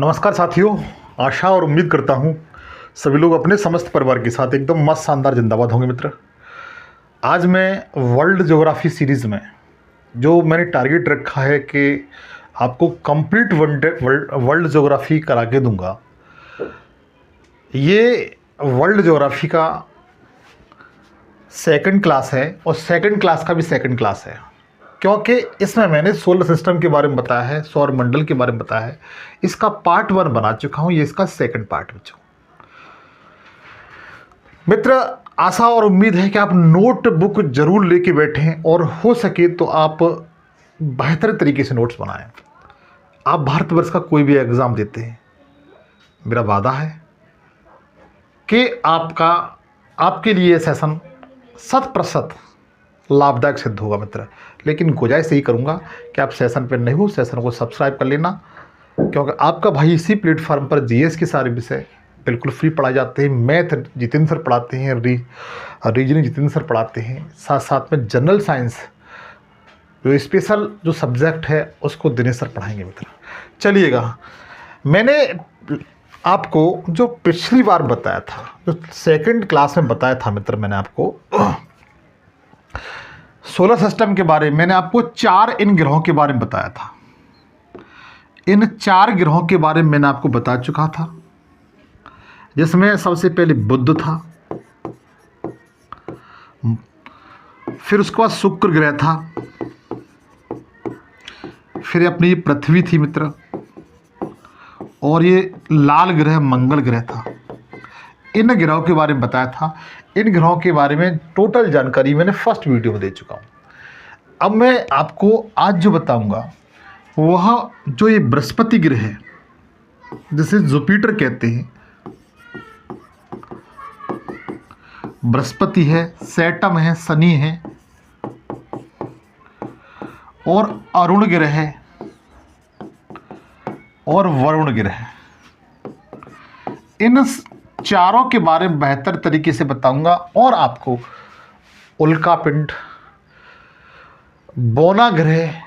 नमस्कार साथियों, आशा और उम्मीद करता हूँ सभी लोग अपने समस्त परिवार के साथ एकदम मस्त शानदार जिंदाबाद होंगे। मित्र, आज मैं वर्ल्ड ज्योग्राफी सीरीज़ में जो मैंने टारगेट रखा है कि आपको कंप्लीट वर्ल्ड ज्योग्राफी करा के दूंगा, ये वर्ल्ड ज्योग्राफी का सेकंड क्लास है और सेकंड क्लास का भी सेकंड क्लास है, क्योंकि इसमें मैंने सोलर सिस्टम के बारे में बताया है, सौर मंडल के बारे में बताया है। इसका पार्ट 1 बना चुका हूँ, ये इसका सेकंड पार्ट बचा। मित्र, आशा और उम्मीद है कि आप नोटबुक जरूर लेके बैठें और हो सके तो आप बेहतर तरीके से नोट्स बनाएं। आप भारतवर्ष का कोई भी एग्ज़ाम देते हैं, मेरा वादा है कि आपके लिए सेशन 100% लाभदायक सिद्ध होगा। मित्र, लेकिन गुजारिश यही करूंगा कि आप सेशन पर नहीं हो, सेशन को सब्सक्राइब कर लेना, क्योंकि आपका भाई इसी प्लेटफॉर्म पर जीएस के सारे विषय बिल्कुल फ्री पढ़ाए जाते हैं। मैथ जितेंद्र सर पढ़ाते हैं, रीजनिंग जितेंद्र सर पढ़ाते हैं, साथ साथ में जनरल साइंस जो स्पेशल जो सब्जेक्ट है उसको दिनेश सर पढ़ाएंगे। मित्र, चलिएगा, मैंने आपको जो पिछली बार बताया था, जो सेकंड क्लास में बताया था मित्र, मैंने आपको सोलर सिस्टम के बारे में, मैंने आपको 4 इन ग्रहों के बारे में बताया था। इन 4 ग्रहों के बारे में मैंने आपको बता चुका था, जिसमें सबसे पहले बुध था, फिर उसके बाद शुक्र ग्रह था, फिर अपनी ये पृथ्वी थी मित्र, और ये लाल ग्रह मंगल ग्रह था। इन ग्रहों के बारे में बताया था। इन ग्रहों के बारे में टोटल जानकारी मैंने फर्स्ट वीडियो में दे चुका हूँ। अब मैं आपको आज जो बताऊंगा वह जो ये बृहस्पति ग्रह है, जिसे जुपिटर कहते हैं, बृहस्पति है, सैटर्न है, शनि है और अरुण ग्रह है और वरुण ग्रह, इन चारों के बारे में बेहतर तरीके से बताऊंगा। और आपको उल्का पिंड, बोना ग्रह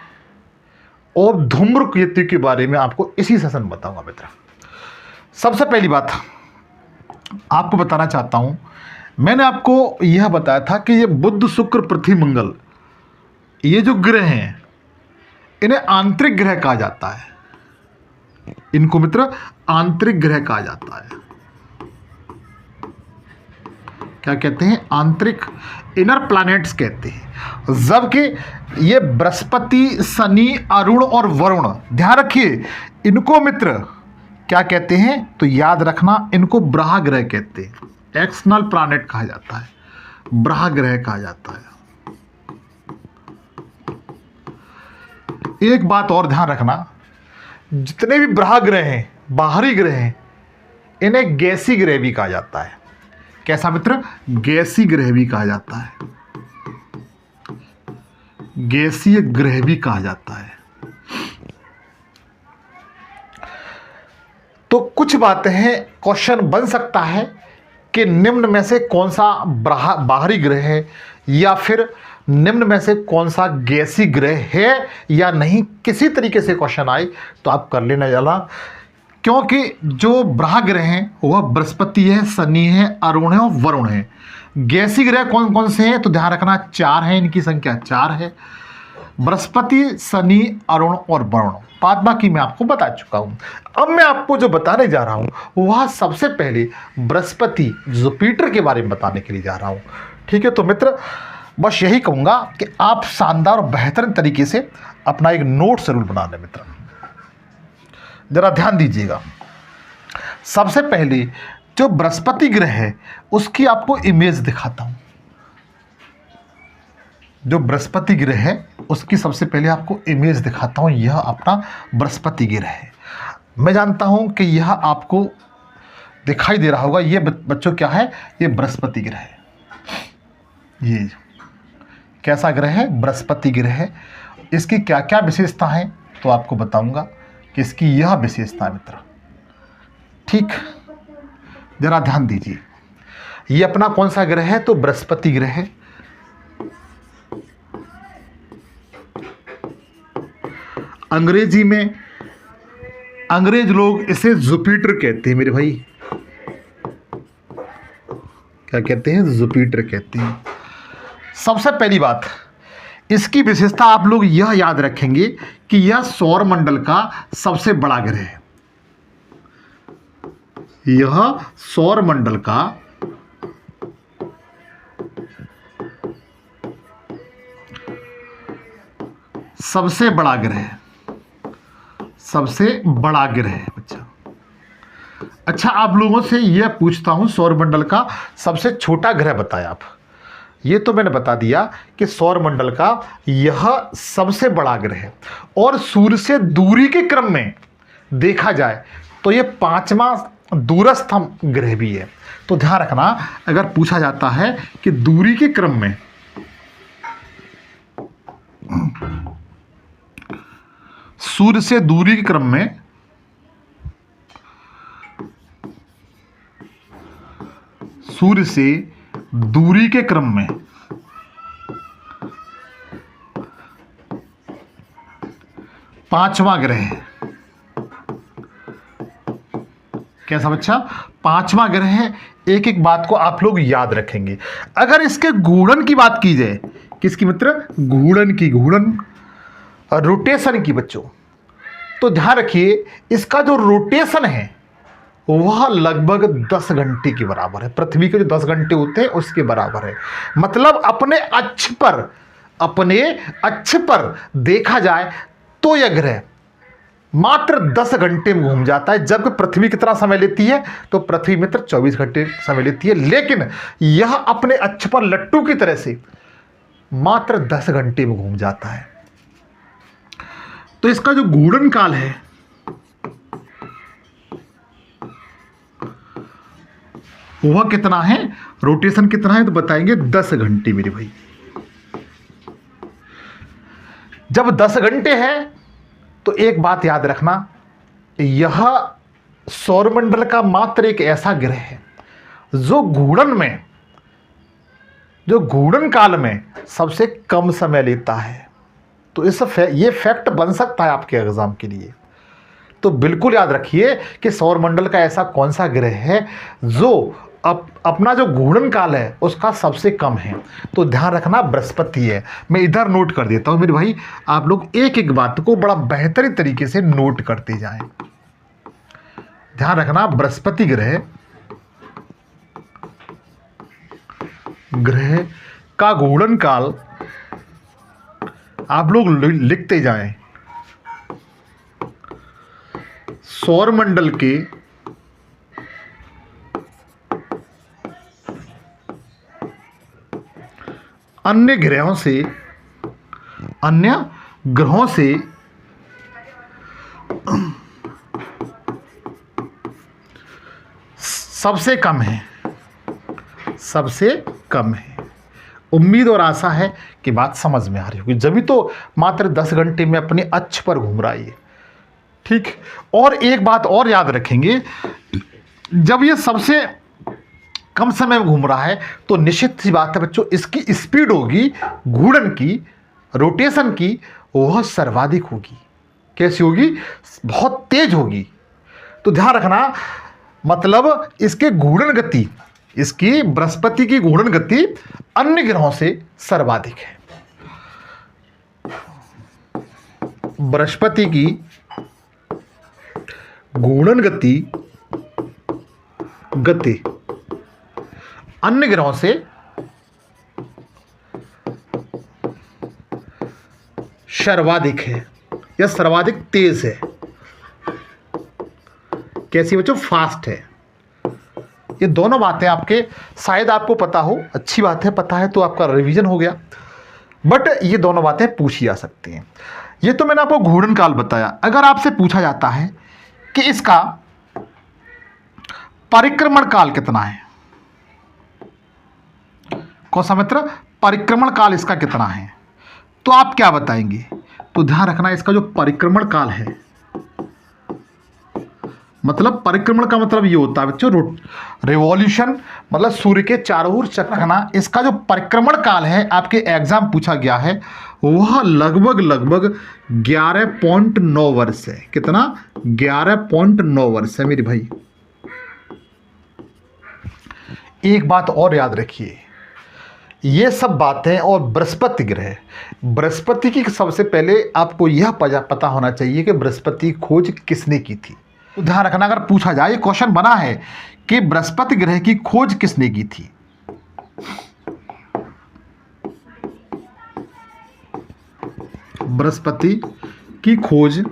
और धूम्रकेतु के बारे में आपको इसी सेशन में बताऊंगा। मित्र, सबसे पहली बात आपको बताना चाहता हूं, मैंने आपको यह बताया था कि ये बुध, शुक्र, पृथ्वी, मंगल, ये जो ग्रह हैं इन्हें आंतरिक ग्रह कहा जाता है। इनको मित्र आंतरिक ग्रह कहा जाता है। क्या कहते हैं? आंतरिक, इनर प्लैनेट्स कहते हैं। जबकि ये बृहस्पति, शनि, अरुण और वरुण, ध्यान रखिए, इनको मित्र क्या कहते हैं? तो याद रखना, इनको ग्रह कहते हैं। एक्सटर्नल प्लैनेट कहा जाता है, ग्रह कहा जाता है। एक बात और ध्यान रखना, जितने भी ग्रह हैं, बाहरी ग्रह हैं, इन्हें गैसी ग्रह भी कहा जाता है। कैसा मित्र? गैसी ग्रह भी कहा जाता है, गैसीय ग्रह भी कहा जाता है। तो कुछ बातें हैं, क्वेश्चन बन सकता है कि निम्न में से कौन सा बाहरी ग्रह है या फिर निम्न में से कौन सा गैसी ग्रह है या नहीं। किसी तरीके से क्वेश्चन आए तो आप कर लेना जला, क्योंकि जो ग्रह हैं वह बृहस्पति है, शनि है, अरुण है और वरुण है। गैसी ग्रह कौन कौन से हैं? तो ध्यान रखना, 4 हैं, इनकी संख्या 4 है, बृहस्पति, शनि, अरुण और वरुण। बाकी मैं आपको बता चुका हूं। अब मैं आपको जो बताने जा रहा हूं वह सबसे पहले बृहस्पति, जुपिटर के बारे में बताने के लिए जा रहा हूं। ठीक है, तो मित्र बस यही कहूंगा कि आप शानदार और बेहतरीन तरीके से अपना एक नोट जरूर बना लें। मित्र, जरा ध्यान दीजिएगा। सबसे पहले जो बृहस्पति ग्रह है उसकी आपको इमेज दिखाता हूं। जो बृहस्पति ग्रह है उसकी सबसे पहले आपको इमेज दिखाता हूं। यह अपना बृहस्पति ग्रह है। मैं जानता हूं कि यह आपको दिखाई दे रहा होगा। यह बच्चों क्या है? ये बृहस्पति ग्रह है। ये कैसा ग्रह है? बृहस्पति ग्रह है। इसकी क्या क्या विशेषता है तो आपको बताऊंगा कि इसकी यह विशेषता है। मित्र, ठीक, जरा ध्यान दीजिए। ये अपना कौन सा ग्रह है? तो बृहस्पति ग्रह है। अंग्रेजी में अंग्रेज लोग इसे जुपिटर कहते हैं मेरे भाई। क्या कहते हैं? जुपिटर कहते हैं। सबसे पहली बात, इसकी विशेषता आप लोग यह याद रखेंगे कि यह सौर मंडल का सबसे बड़ा ग्रह है। यह सौर मंडल का सबसे बड़ा ग्रह है, सबसे बड़ा ग्रह है बच्चा। अच्छा, आप लोगों से यह पूछता हूं, सौर मंडल का सबसे छोटा ग्रह बताया आप। ये तो मैंने बता दिया कि सौर मंडल का यह सबसे बड़ा ग्रह है, और सूर्य से दूरी के क्रम में देखा जाए तो यह 5वां दूरस्थम ग्रह भी है। तो ध्यान रखना, अगर पूछा जाता है कि दूरी के क्रम में सूर्य से दूरी के क्रम में सूर्य से दूरी के क्रम में पांचवा ग्रह है। कैसा बच्चा? पांचवा ग्रह है। एक एक बात को आप लोग याद रखेंगे। अगर इसके घूर्णन की बात की जाए, किसकी मित्र? घूर्णन की, घूर्णन रोटेशन की बच्चों, तो ध्यान रखिए इसका जो रोटेशन है वह लगभग 10 घंटे के बराबर है। पृथ्वी के जो 10 घंटे होते हैं उसके बराबर है। मतलब अपने अक्ष पर देखा जाए तो यह ग्रह मात्र 10 घंटे में घूम जाता है, जबकि पृथ्वी कितना समय लेती है? तो पृथ्वी मित्र 24 घंटे समय लेती है, लेकिन यह अपने अक्ष पर लट्टू की तरह से मात्र 10 घंटे में घूम जाता है। तो इसका जो घूर्णन काल है वह कितना है? रोटेशन कितना है? तो बताएंगे 10 घंटे मेरे भाई। जब 10 घंटे है तो एक बात याद रखना, यह सौरमंडल का मात्र एक ऐसा ग्रह है जो घूर्णन काल में सबसे कम समय लेता है। तो ये फैक्ट बन सकता है आपके एग्जाम के लिए। तो बिल्कुल याद रखिए कि सौरमंडल का ऐसा कौन सा ग्रह है जो अपना जो घूर्णन काल है उसका सबसे कम है। तो ध्यान रखना, बृहस्पति है। मैं इधर नोट कर देता हूं मेरे भाई, आप लोग एक एक बात को बड़ा बेहतरीन तरीके से नोट करते जाएं। ध्यान रखना, बृहस्पति ग्रह का घूर्णन काल आप लोग लिखते जाएं। सौरमंडल के अन्य ग्रहों से सबसे कम है, सबसे कम है। उम्मीद और आशा है कि बात समझ में आ रही होगी, जब तो मात्र 10 घंटे में अपने अक्ष पर घूम रहा है। ठीक। और एक बात और याद रखेंगे, जब ये सबसे कम समय में घूम रहा है तो निश्चित सी बात है बच्चों, इसकी स्पीड होगी घूर्णन की, रोटेशन की, वह सर्वाधिक होगी। कैसी होगी? बहुत तेज होगी। तो ध्यान रखना, मतलब इसके घूर्णन गति, इसकी बृहस्पति की घूर्णन गति अन्य ग्रहों से सर्वाधिक है। बृहस्पति की घूर्णन गति अन्य ग्रहों से सर्वाधिक है या सर्वाधिक तेज है। कैसी बच्चों? फास्ट है। ये दोनों बातें आपके शायद आपको पता हो, अच्छी बात है, पता है तो आपका रिवीजन हो गया, बट ये दोनों बातें पूछी जा सकती हैं। ये तो मैंने आपको घूर्णन काल बताया। अगर आपसे पूछा जाता है कि इसका परिक्रमण काल कितना है, कौन सा मित्र? परिक्रमण काल इसका कितना है, तो आप क्या बताएंगे? तो ध्यान रखना, इसका जो परिक्रमण काल है मतलब परिक्रमण का मतलब ये होता है बच्चों, रिवॉल्यूशन मतलब सूर्य के चारों ओर चक्कर लगाना। इसका जो परिक्रमण काल है आपके एग्जाम पूछा गया है वह लगभग 11.9 वर्ष है। कितना? 11.9 वर्ष है मेरे भाई। एक बात और याद रखिए, ये सब बातें और बृहस्पति ग्रह, बृहस्पति की सबसे पहले आपको यह पता होना चाहिए कि बृहस्पति खोज किसने की थी। तो ध्यान रखना, अगर पूछा जाए, क्वेश्चन बना है कि बृहस्पति ग्रह की खोज किसने की थी, बृहस्पति की खोज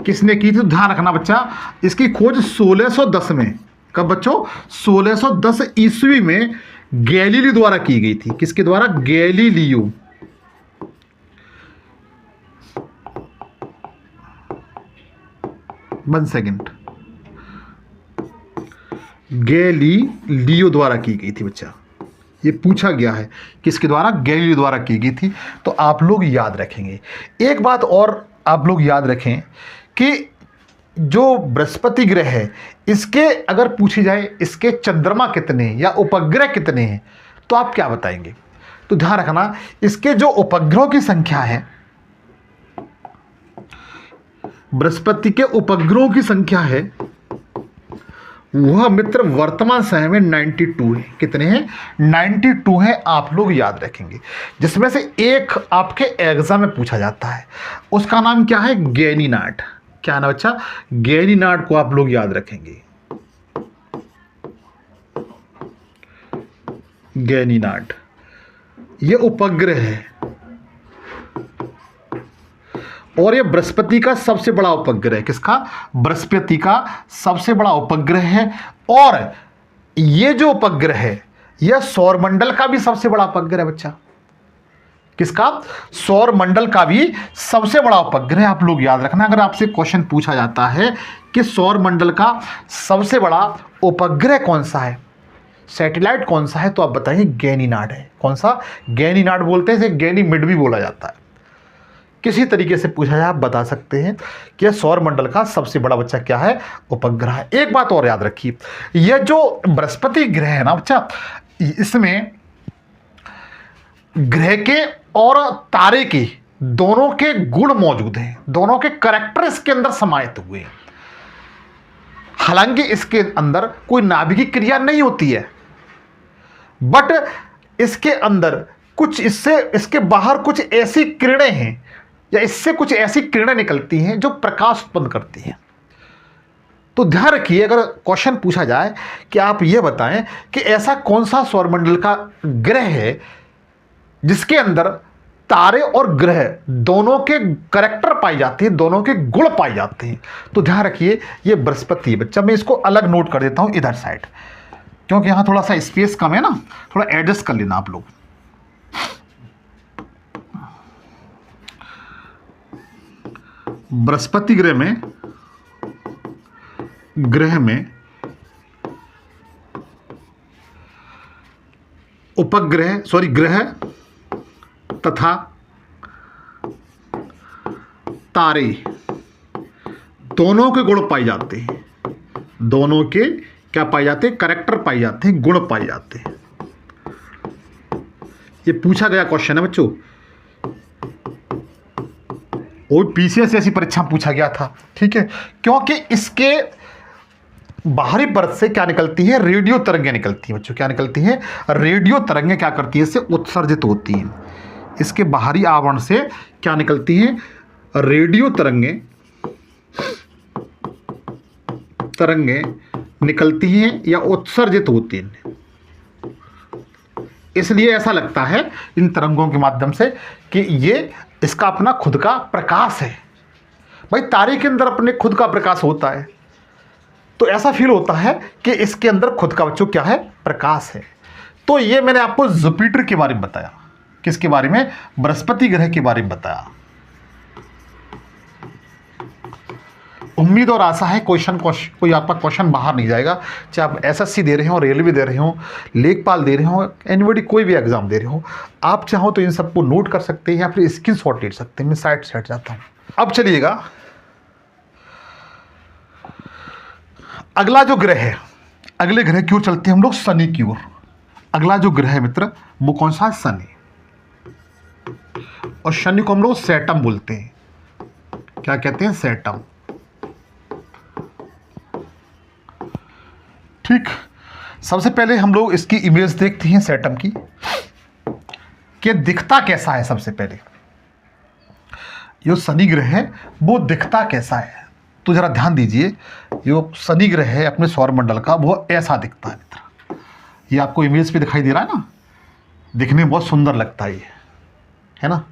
किसने की थी। तो ध्यान रखना बच्चा, इसकी खोज 1610 में, कब बच्चों? 1610 ईस्वी में गैलीलियो द्वारा की गई थी। किसके द्वारा? गैलीलियो। वन सेकेंड, गैलीलियो द्वारा की गई थी बच्चा। ये पूछा गया है किसके द्वारा? गैलीलियो द्वारा की गई थी। तो आप लोग याद रखेंगे। एक बात और आप लोग याद रखें कि जो बृहस्पति ग्रह है इसके अगर पूछी जाए इसके चंद्रमा कितने या उपग्रह कितने हैं तो आप क्या बताएंगे? तो ध्यान रखना, इसके जो उपग्रहों की संख्या है, बृहस्पति के उपग्रहों की संख्या है वह मित्र वर्तमान समय में 92 है। कितने हैं? 92 है। आप लोग याद रखेंगे, जिसमें से एक आपके एग्जाम में पूछा जाता है, उसका नाम क्या है? गैनीनाड। क्या ना बच्चा? गैनीनाड को आप लोग याद रखेंगे। गैनीनाड ये उपग्रह है और ये बृहस्पति का सबसे बड़ा उपग्रह है। किसका? बृहस्पति का सबसे बड़ा उपग्रह है। और ये जो उपग्रह है यह सौरमंडल का भी सबसे बड़ा उपग्रह है बच्चा। किसका? सौरमंडल का भी सबसे बड़ा उपग्रह। आप लोग याद रखना, अगर आपसे क्वेश्चन पूछा जाता है कि सौरमंडल का सबसे बड़ा उपग्रह कौन सा है, सैटेलाइट कौन सा है, तो आप बताइए गैनीनाड है। कौन सा? गैनीनाड बोलते हैं, इसे गैनीमिड भी बोला जाता है। किसी तरीके से पूछा जाए आप बता सकते हैं कि सौरमंडल का सबसे बड़ा बच्चा क्या है? उपग्रह है। एक बात और याद रखिए, यह जो बृहस्पति ग्रह है ना बच्चा, इसमें ग्रह के और तारे के दोनों के गुण मौजूद हैं, दोनों के कैरेक्टर इसके अंदर समाहित हुए हैं। हालांकि इसके अंदर कोई नाभिकीय क्रिया नहीं होती है, बट इसके अंदर कुछ इससे, इसके बाहर कुछ ऐसी किरणें हैं या इससे कुछ ऐसी किरणें निकलती हैं जो प्रकाश उत्पन्न करती हैं। तो ध्यान रखिए, अगर क्वेश्चन पूछा जाए कि आप ये बताएं कि ऐसा कौन सा सौरमंडल का ग्रह है जिसके अंदर तारे और ग्रह दोनों के कैरेक्टर पाई जाती हैं, दोनों के गुण पाए जाते हैं, तो ध्यान रखिए ये बृहस्पति है बच्चा। मैं इसको अलग नोट कर देता हूं इधर साइड, क्योंकि यहां थोड़ा सा स्पेस कम है ना, थोड़ा एडजस्ट कर लेना आप लोग। बृहस्पति ग्रह में उपग्रह ग्रह तथा तारे दोनों के गुण पाए जाते हैं। दोनों के क्या पाए जाते हैं? कैरेक्टर पाए जाते हैं, गुण पाए जाते हैं। ये पूछा गया क्वेश्चन है बच्चों, और पीसीएस ऐसी परीक्षा पूछा गया था। ठीक है, क्योंकि इसके बाहरी परत से क्या निकलती है? रेडियो तरंगें निकलती हैं बच्चों। क्या निकलती हैं? रेडियो तरंगें क्या करती है? इससे उत्सर्जित होती हैं। इसके बाहरी आवरण से क्या निकलती हैं? रेडियो तरंगें निकलती हैं या उत्सर्जित होती हैं। इसलिए ऐसा लगता है इन तरंगों के माध्यम से कि ये इसका अपना खुद का प्रकाश है। भाई तारे के अंदर अपने खुद का प्रकाश होता है, तो ऐसा फील होता है कि इसके अंदर खुद का बच्चों क्या है? प्रकाश है। तो ये मैंने आपको जुपिटर के बारे में बताया। किसके बारे में? बृहस्पति ग्रह के बारे में बताया। उम्मीद और आशा है कोई आपका क्वेश्चन बाहर नहीं जाएगा, चाहे आप एसएससी दे रहे हो, रेलवे दे रहे हो, लेखपाल दे रहे हो, एनबीडी कोई भी एग्जाम दे रहे हो, आप चाहो तो इन सबको नोट कर सकते हैं या फिर स्क्रीनशॉट ले सकते हैं। मैं साइड जाता हूँ। अब चलिएगा, अगला जो ग्रह है, अगले ग्रह की ओर चलते हैं हम लोग, शनि की ओर। अगला जो ग्रह है मित्र वो कौन सा है? शनि। और शनि को हम लोग सैटर्न बोलते हैं। क्या कहते हैं? सैटर्न। ठीक, सबसे पहले हम लोग इसकी इमेज देखते हैं सैटर्न की, कि दिखता कैसा है। सबसे पहले जो शनि ग्रह है वो दिखता कैसा है, तो जरा ध्यान दीजिए। जो शनि ग्रह है अपने सौरमंडल का, वो ऐसा दिखता है मित्र। ये आपको इमेज पे दिखाई दे रहा है ना, दिखने में बहुत सुंदर लगता है ये, है ना।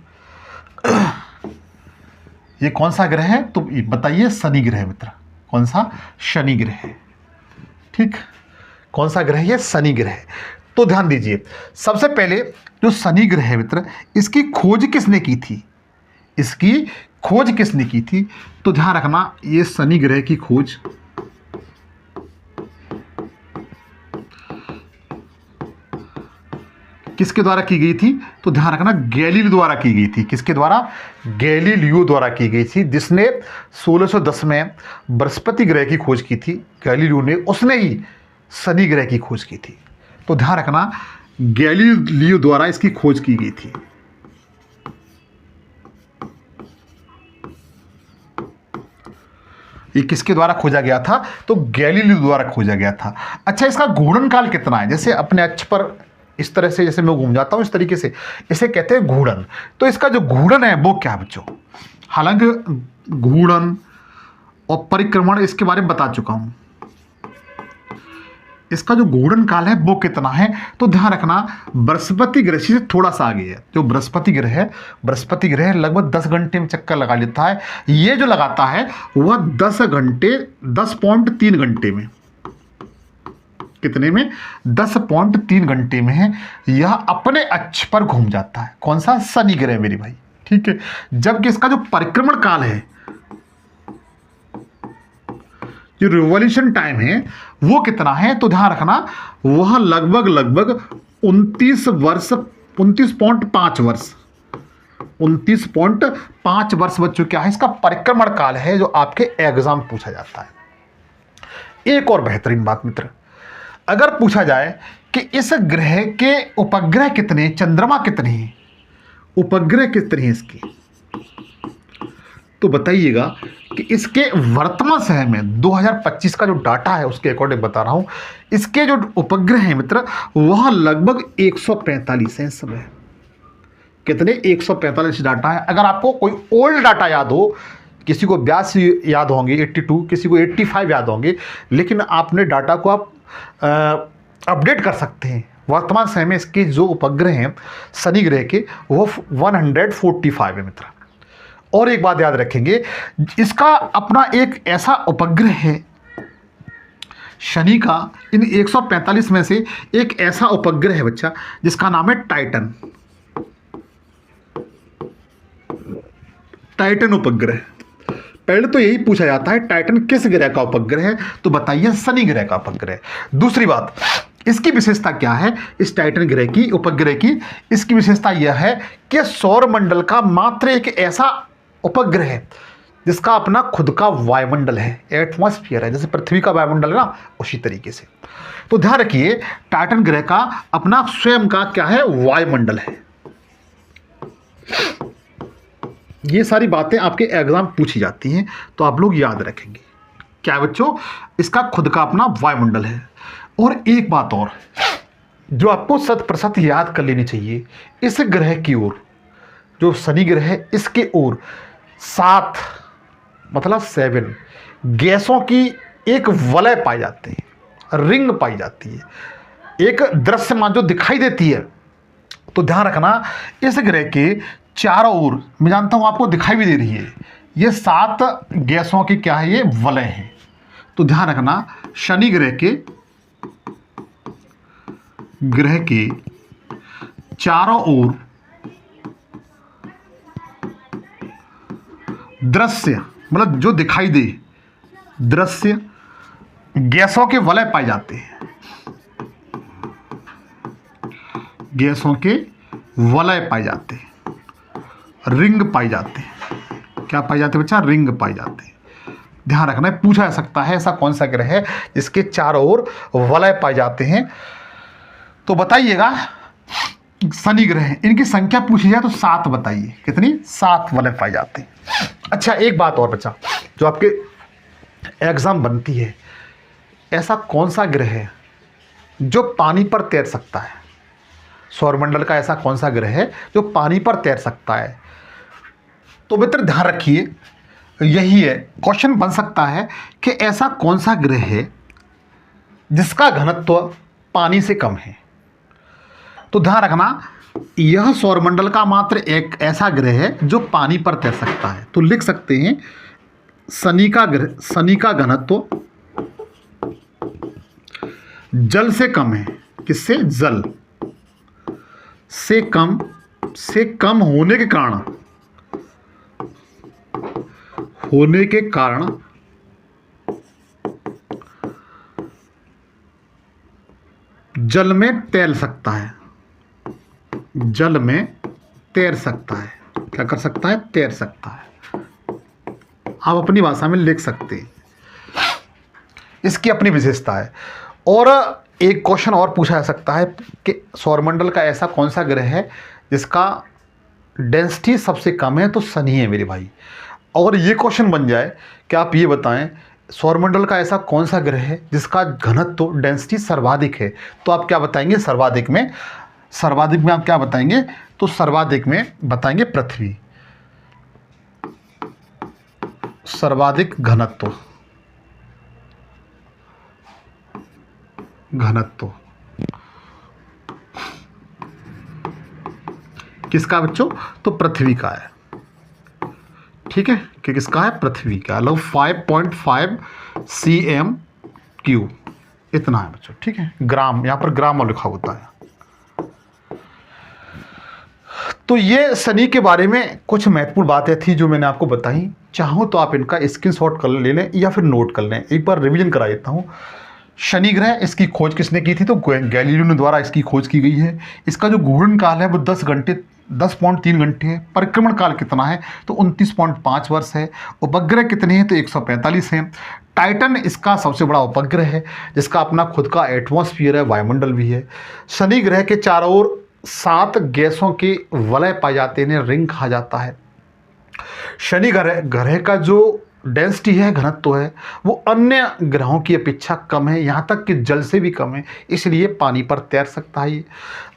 ये कौन सा ग्रह है? तो बताइए, शनि ग्रह है मित्र। कौन सा? शनि ग्रह है। ठीक, कौन सा ग्रह है? ये शनि ग्रह है। तो ध्यान दीजिए, सबसे पहले जो शनि ग्रह है मित्र, इसकी खोज किसने की थी? इसकी खोज किसने की थी? तो ध्यान रखना, ये शनि ग्रह की खोज किसके द्वारा की गई थी? तो ध्यान रखना, गैलीलियो द्वारा की गई थी। किसके द्वारा? गैलीलियो द्वारा की गई थी, जिसने 1610 में बृहस्पति ग्रह की खोज की थी। गैलीलियो ने, उसने ही शनि ग्रह की खोज की थी। तो ध्यान रखना, गैलीलियो द्वारा इसकी खोज की गई थी। ये किसके द्वारा खोजा गया था? तो गैलीलियो द्वारा खोजा गया था। अच्छा, इसका घूर्णन काल कितना है? जैसे अपने अक्ष पर इस तरह से, जैसे मैं घूम जाता हूं इस तरीके से, इसे कहते हैं घूर्णन। तो इसका जो घूर्णन है वो क्या है बच्चों? हालांकि घूर्णन और परिक्रमण इसके बारे में बता चुका हूं। इसका जो घूर्णन काल है वो कितना है? तो ध्यान रखना, बृहस्पति ग्रह से थोड़ा सा आगे है। जो बृहस्पति ग्रह है, बृहस्पति ग्रह लगभग 10 घंटे में चक्कर लगा लेता है। ये जो लगाता है वह 10 घंटे 10.3 घंटे में, कितने में? 10.3 घंटे में है। यह अपने अक्ष पर घूम जाता है। कौन सा? शनि ग्रह मेरे भाई। ठीक है, जबकि इसका जो परिक्रमण काल है, जो रिवॉल्यूशन टाइम है, वो कितना है? तो ध्यान रखना, वह लगभग 29 वर्ष, 29.5 वर्ष, 29.5 वर्ष बच्चों क्या है? इसका परिक्रमण काल है, जो आपके एग्जाम पूछा जाता है। एक और बेहतरीन बात मित्र, अगर पूछा जाए कि इस ग्रह के उपग्रह कितने, चंद्रमा कितने हैं, उपग्रह कितने हैं इसके, तो बताइएगा कि इसके वर्तमान समय में 2025 का जो डाटा है उसके अकॉर्डिंग बता रहा हूं, इसके जो उपग्रह हैं मित्र, वह लगभग 145 हैं इस समय। कितने? 145 डाटा है। अगर आपको कोई ओल्ड डाटा याद हो, किसी को 82 याद होंगे, 82, किसी को 85 याद होंगे, लेकिन आपने डाटा को आप अपडेट कर सकते हैं। वर्तमान समय में इसके जो उपग्रह हैं शनि ग्रह के, वो 145 है मित्र। और एक बात याद रखेंगे, इसका अपना एक ऐसा उपग्रह है शनि का, इन 145 में से एक ऐसा उपग्रह है बच्चा, जिसका नाम है टाइटन। टाइटन उपग्रह। पहले तो यही पूछा जाता है, टाइटन किस ग्रह का उपग्रह है? तो बताइए, शनि ग्रह का उपग्रह। दूसरी बात, इसकी विशेषता क्या है? इस टाइटन ग्रह की, उपग्रह की, इसकी विशेषता यह है कि सौरमंडल का मात्र एक ऐसा उपग्रह है जिसका अपना खुद का वायुमंडल है, एटमॉस्फेयर है। जैसे पृथ्वी का वायुमंडल है ना, उसी तरीके से। तो ध्यान रखिए, टाइटन ग्रह का अपना स्वयं का क्या है? वायुमंडल है। ये सारी बातें आपके एग्जाम पूछी जाती हैं, तो आप लोग याद रखेंगे। क्या बच्चों? इसका खुद का अपना वायुमंडल है। और एक बात और जो आपको 100% याद कर लेनी चाहिए, इस ग्रह की ओर, जो शनि ग्रह है, इसके ओर 7 मतलब 7 गैसों की एक वलय पाई जाती है, रिंग पाई जाती है, एक दृश्यमान जो दिखाई देती है। तो ध्यान रखना, इस ग्रह के चारों ओर, मैं जानता हूं आपको दिखाई भी दे रही है, ये 7 गैसों की क्या है? ये वलय है। तो ध्यान रखना, शनि ग्रह के चारों ओर दृश्य, मतलब जो दिखाई दे, दृश्य गैसों के वलय पाए जाते हैं। गैसों के वलय पाए जाते हैं, रिंग पाई जाते हैं। क्या पाए जाते हैं बच्चा? रिंग पाए जाते हैं। ध्यान रखना है, पूछा जा सकता है ऐसा कौन सा ग्रह है जिसके चारों ओर वलय पाए जाते हैं। तो बताइएगा, शनि ग्रह है, इनकी संख्या पूछी जाए तो 7 बताइए, कितनी? 7 वलय पाए जाते हैं। अच्छा, एक बात और बच्चा जो आपके एग्जाम बनती है, ऐसा कौन सा ग्रह है जो पानी पर तैर सकता है? सौरमंडल का ऐसा कौन सा ग्रह है जो पानी पर तैर सकता है? तो मित्र ध्यान रखिए, यही है क्वेश्चन बन सकता है कि ऐसा कौन सा ग्रह है जिसका घनत्व पानी से कम है। तो ध्यान रखना, यह सौरमंडल का मात्र एक ऐसा ग्रह है जो पानी पर तैर सकता है। तो लिख सकते हैं शनि का घनत्व जल से कम है। किससे? जल से कम होने के कारण जल में तैर सकता है। जल में तैर सकता है। क्या कर सकता है? तैर सकता है। आप अपनी भाषा में लिख सकते हैं, इसकी अपनी विशेषता है। और एक क्वेश्चन और पूछा जा सकता है कि सौरमंडल का ऐसा कौन सा ग्रह है जिसका डेंसिटी सबसे कम है? तो शनि है मेरे भाई। और ये क्वेश्चन बन जाए कि आप ये बताएं सौरमंडल का ऐसा कौन सा ग्रह है जिसका घनत्व डेंसिटी सर्वाधिक है? तो आप क्या बताएंगे? सर्वाधिक में आप क्या बताएंगे? तो सर्वाधिक में बताएंगे पृथ्वी। सर्वाधिक घनत्व किसका बच्चों? तो पृथ्वी का है। ठीक है, कि किसका है? पृथ्वी का। लो 5.5 cm3 इतना है बच्चों। ठीक है, ग्राम, यहाँ पर ग्राम लिखा होता है। तो ये शनि के बारे में कुछ महत्वपूर्ण बातें थी जो मैंने आपको बताई। चाहो तो आप इनका स्क्रीनशॉट कर ले लें या फिर नोट कर लें। एक बार रिवीजन करा देता हूँ। शनि ग्रह, इसकी खोज किसने की थी? तो गैलीलियो ने द्वारा इसकी खोज की गई है। इसका जो घूर्णन काल है वो 10.3 घंटे है। परिक्रमण काल कितना है? तो 29.5 वर्ष है। उपग्रह कितने हैं? तो 145 हैं। टाइटन इसका सबसे बड़ा उपग्रह है जिसका अपना खुद का एटमॉस्फेयर है, वायुमंडल भी है। शनि ग्रह के चारों ओर 7 गैसों के वलय पाए जाते हैं, रिंग कहा जाता है। शनि ग्रह का जो डेंसिटी है, घनत्व है, वो अन्य ग्रहों की अपेक्षा कम है, यहाँ तक कि जल से भी कम है, इसलिए पानी पर तैर सकता है ये।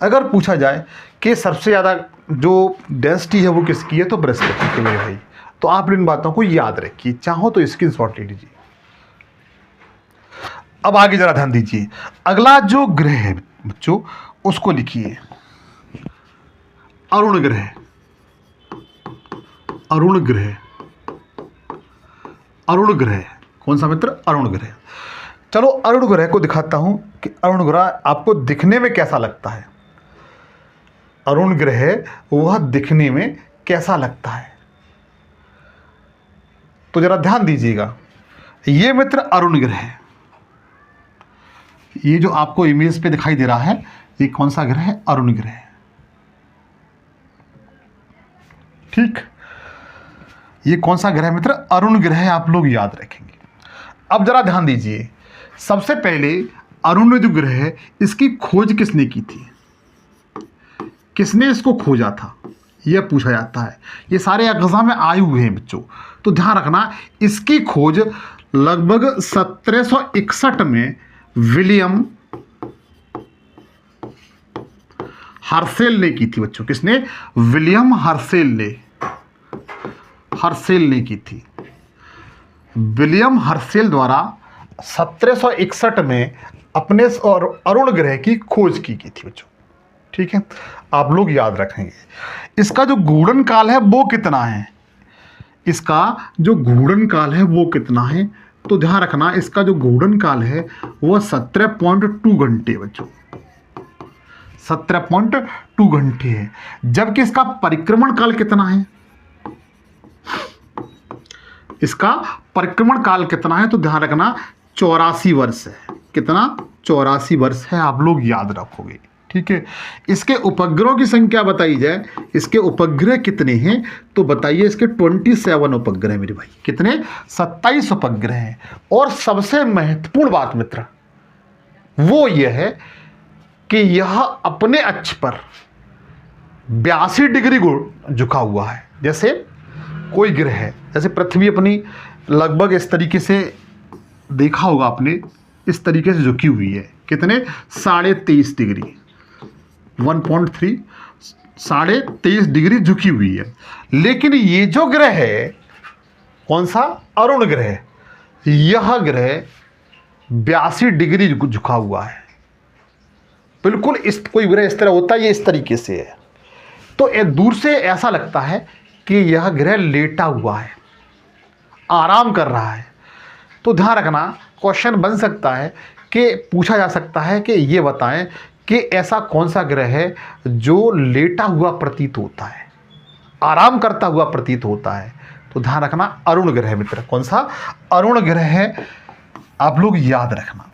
अगर पूछा जाए कि सबसे ज़्यादा जो डेंसिटी है वो किसकी है? तो बृहस्पति की मेरे भाई। तो आप इन बातों को याद रखिए, चाहो तो स्क्रीनशॉट ले लीजिए। अब आगे जरा ध्यान दीजिए, अगला जो ग्रह है बच्चों उसको लिखिए अरुण ग्रह। अरुण ग्रह कौन सा मित्र? अरुण ग्रह। चलो अरुण ग्रह को दिखाता हूं कि अरुण ग्रह आपको दिखने में कैसा लगता है। अरुण ग्रह वह दिखने में कैसा लगता है, तो जरा ध्यान दीजिएगा। ये मित्र अरुण ग्रह है। ये जो आपको इमेज पे दिखाई दे रहा है, ये कौन सा ग्रह है? अरुण ग्रह। ठीक, ये कौन सा ग्रह मित्र? अरुण ग्रह। आप लोग याद रखेंगे। अब जरा ध्यान दीजिए, सबसे पहले अरुण जो ग्रह है इसकी खोज किसने की थी? किसने इसको खोजा था, यह पूछा जाता है। ये सारे एग्जाम में आए हुए हैं बच्चों, तो ध्यान रखना। इसकी खोज लगभग 1761 में विलियम हर्सेल ने की थी बच्चों। किसने? विलियम हर्सेल ने की थी। विलियम हर्सेल द्वारा 1761 में अपने अरुण ग्रह की खोज की गई थी बच्चों। ठीक है, आप लोग याद रखेंगे। इसका जो घूर्णन काल है वो कितना है? तो ध्यान रखना, इसका जो घूर्णन काल है वह 17.2 घंटे बच्चों, 17.2 घंटे है। जबकि इसका परिक्रमण काल कितना है? इसका परिक्रमण काल कितना है? तो ध्यान रखना 84 वर्ष है। कितना? 84 वर्ष है। आप लोग याद रखोगे। ठीक है। इसके उपग्रहों की संख्या बताई जाए, इसके उपग्रह कितने हैं तो बताइए। इसके 27 उपग्रह हैं मेरे भाई। कितने? 27 उपग्रह हैं। और सबसे महत्वपूर्ण बात मित्र वो यह है कि यह अपने अक्ष पर 82 डिग्री झुका हुआ है। जैसे कोई ग्रह है, जैसे पृथ्वी अपनी लगभग इस तरीके से देखा होगा आपने, इस तरीके से झुकी हुई है। कितने? 23.5 डिग्री, 1.3, 23.5 डिग्री झुकी हुई है। लेकिन ये जो ग्रह है, कौन सा? अरुण ग्रह, यह ग्रह 82 डिग्री झुका हुआ है। बिल्कुल इस कोई ग्रह इस तरह होता है, ये इस तरीके से है। तो दूर से ऐसा लगता है कि यह ग्रह लेटा हुआ है, आराम कर रहा है। तो ध्यान रखना, क्वेश्चन बन सकता है कि पूछा जा सकता है कि ये बताएं कि ऐसा कौन सा ग्रह है जो लेटा हुआ प्रतीत होता है, आराम करता हुआ प्रतीत होता है। तो ध्यान रखना, अरुण ग्रह मित्र। कौन सा? अरुण ग्रह है। आप लोग याद रखना।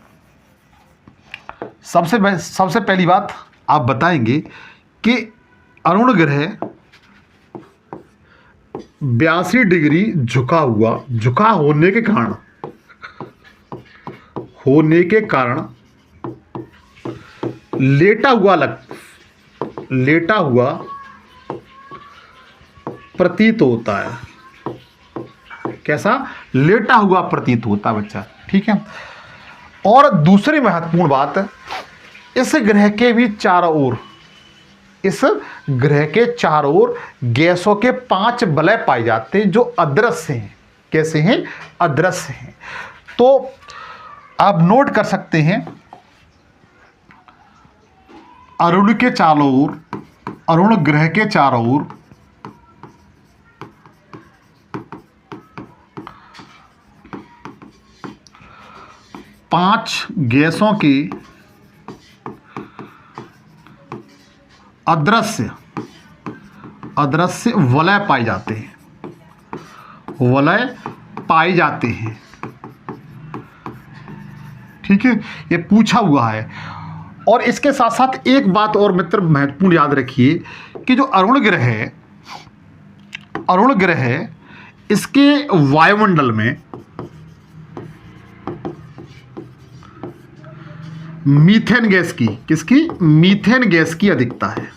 सबसे पहली बात आप बताएंगे कि अरुण ग्रह 82 डिग्री झुका होने के कारण लेटा हुआ प्रतीत होता है। कैसा? लेटा हुआ प्रतीत होता है बच्चा, ठीक है। और दूसरी महत्वपूर्ण बात, इस ग्रह के चारों ओर गैसों के 5 वलय पाए जाते हैं जो अदृश्य हैं। कैसे हैं? अदृश्य हैं। तो आप नोट कर सकते हैं, अरुण ग्रह के चारों ओर 5 गैसों के अदृश्य वलय पाए जाते हैं। ठीक है, ये पूछा हुआ है। और इसके साथ साथ एक बात और मित्र महत्वपूर्ण याद रखिए कि जो अरुण ग्रह है, इसके वायुमंडल में मीथेन गैस की अधिकता है।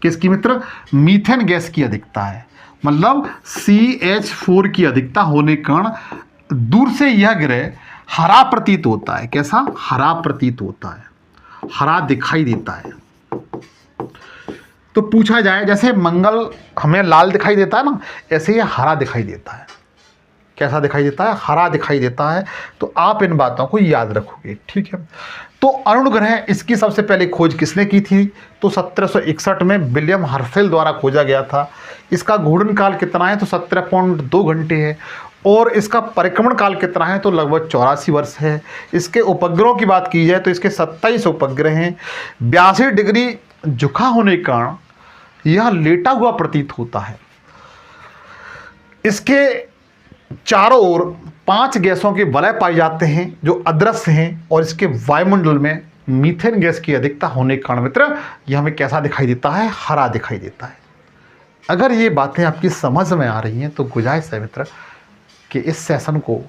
किसकी मित्र? मीथेन गैस की अधिकता है। मतलब CH4 की अधिकता होने के कारण दूर से यह ग्रह हरा प्रतीत होता है। कैसा? हरा प्रतीत होता है, हरा दिखाई देता है। तो पूछा जाए, जैसे मंगल हमें लाल दिखाई देता है ना, ऐसे ये हरा दिखाई देता है। कैसा दिखाई देता है? हरा दिखाई देता है। तो आप इन बातों को याद रखोगे, ठीक है। तो अरुण ग्रह, इसकी सबसे पहले खोज किसने की थी? तो 1761 में विलियम हर्शेल द्वारा खोजा गया था। इसका घूर्णन काल कितना है? तो 17.2 घंटे है। और इसका परिक्रमण काल कितना है? तो लगभग 84 वर्ष है। इसके उपग्रहों की बात की जाए तो इसके 27 उपग्रह हैं। 82 डिग्री झुका होने के कारण यह लेटा हुआ प्रतीत होता है। इसके चारों ओर 5 गैसों के वलय पाए जाते हैं जो अदृश्य हैं। और इसके वायुमंडल में मीथेन गैस की अधिकता होने के कारण मित्र यह हमें कैसा दिखाई देता है? हरा दिखाई देता है। अगर ये बातें आपकी समझ में आ रही हैं तो गुजारिश है मित्र कि इस सेशन को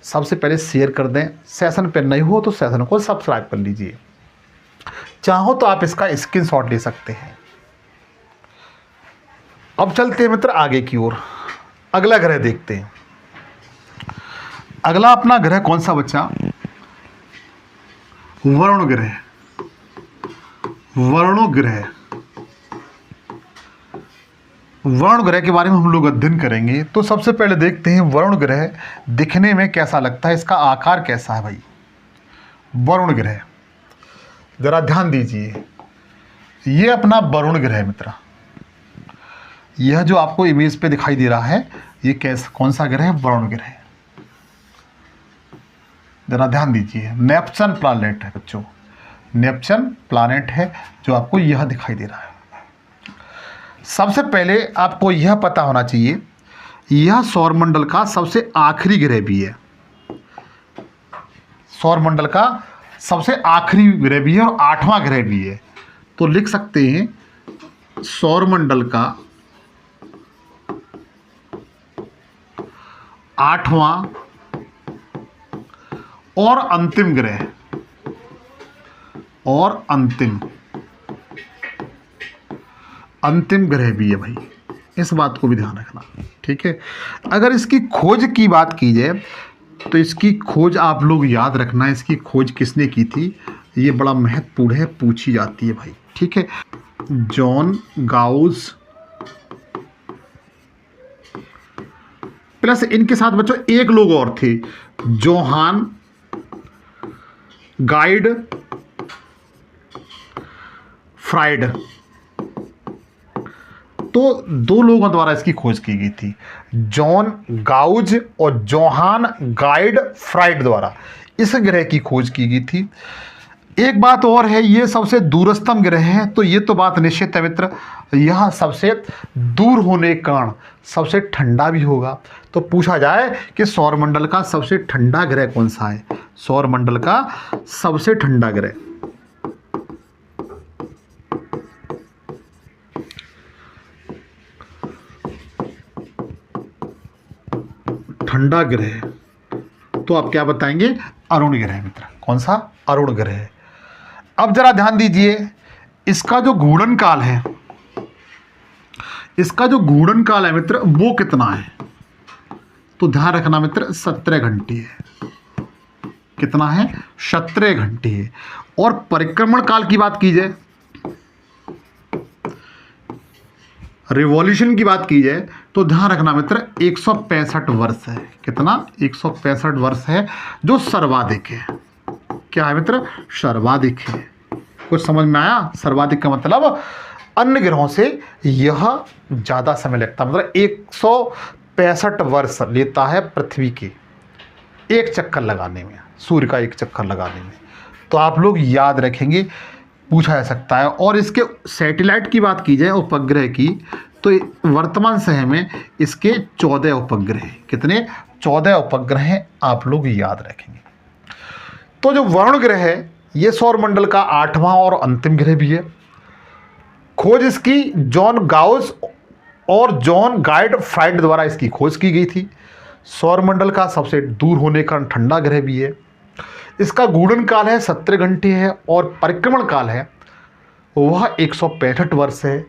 सबसे पहले शेयर कर दें। सेशन पर नहीं हो तो सेशन को सब्सक्राइब कर लीजिए। चाहो तो आप इसका स्क्रीनशॉट ले सकते हैं। अब चलते हैं मित्र आगे की ओर, अगला ग्रह देखते हैं। अगला अपना ग्रह कौन सा बच्चा? वरुण ग्रह। वरुण ग्रह के बारे में हम लोग अध्ययन करेंगे। तो सबसे पहले देखते हैं वरुण ग्रह दिखने में कैसा लगता है, इसका आकार कैसा है भाई। वरुण ग्रह, जरा ध्यान दीजिए, ये अपना वरुण ग्रह है मित्र। यह जो आपको इमेज पे दिखाई दे रहा है, ये कौन सा ग्रह है? वरुण ग्रह। जरा ध्यान दीजिए, नेपच्यून प्लैनेट है बच्चों, नेपच्यून प्लैनेट है जो आपको यह दिखाई दे रहा है। सबसे पहले आपको यह पता होना चाहिए, यह सौरमंडल का सबसे आखिरी ग्रह भी है। सौरमंडल का सबसे आखिरी ग्रह भी है और 8वां ग्रह भी है। तो लिख सकते हैं सौरमंडल का 8वां और अंतिम ग्रह और अंतिम ग्रह भी है भाई, इस बात को भी ध्यान रखना, ठीक है। अगर इसकी खोज की बात की जाए तो इसकी खोज आप लोग याद रखना, इसकी खोज किसने की थी, ये बड़ा महत्वपूर्ण है, पूछी जाती है भाई, ठीक है। जॉन गाउस प्लस इनके साथ बच्चों एक लोग और थे, जोहान गाइड फ्राइड। तो 2 लोगों द्वारा इसकी खोज की गई थी, जॉन गाउज और जोहान गाइड फ्राइड द्वारा इस ग्रह की खोज की गई थी। एक बात और है, ये सबसे दूरस्थम ग्रह है, तो ये तो बात निश्चित है मित्र, यह सबसे दूर होने के कारण सबसे ठंडा भी होगा। तो पूछा जाए कि सौरमंडल का सबसे ठंडा ग्रह कौन सा है, सौरमंडल का सबसे ठंडा ग्रह, ठंडा ग्रह, तो आप क्या बताएंगे, अरुण ग्रह मित्र। कौन सा, अरुण ग्रह। अब जरा ध्यान दीजिए, इसका जो घूर्णन काल है, इसका जो घूर्णन काल है मित्र वो कितना है, तो ध्यान रखना मित्र 17 घंटे है। कितना है, 17 घंटे है। और परिक्रमण काल की बात की जाए, रिवॉल्यूशन की बात की जाए तो ध्यान रखना मित्र 165 वर्ष है। कितना, 165 वर्ष है, जो सर्वाधिक है। क्या है मित्र, सर्वाधिक है। कुछ समझ में आया, सर्वाधिक का मतलब अन्य ग्रहों से यह ज़्यादा समय लगता है, मतलब 165 वर्ष लेता है पृथ्वी के एक चक्कर लगाने में, सूर्य का एक चक्कर लगाने में। तो आप लोग याद रखेंगे, पूछा जा सकता है। और इसके सैटेलाइट की बात की जाए, उपग्रह की, तो वर्तमान समय में इसके 14 उपग्रह हैं। कितने, 14 उपग्रह हैं, आप लोग याद रखेंगे। तो जो वरुण ग्रह है ये सौरमंडल का 8वां और अंतिम ग्रह भी है। खोज इसकी जॉन गाउस और जॉन गाइड फ्राइड द्वारा इसकी खोज की गई थी। सौरमंडल का सबसे दूर होने का ठंडा ग्रह भी है। इसका घूर्णन काल है 17 घंटे है और परिक्रमण काल है वह 165 वर्ष है।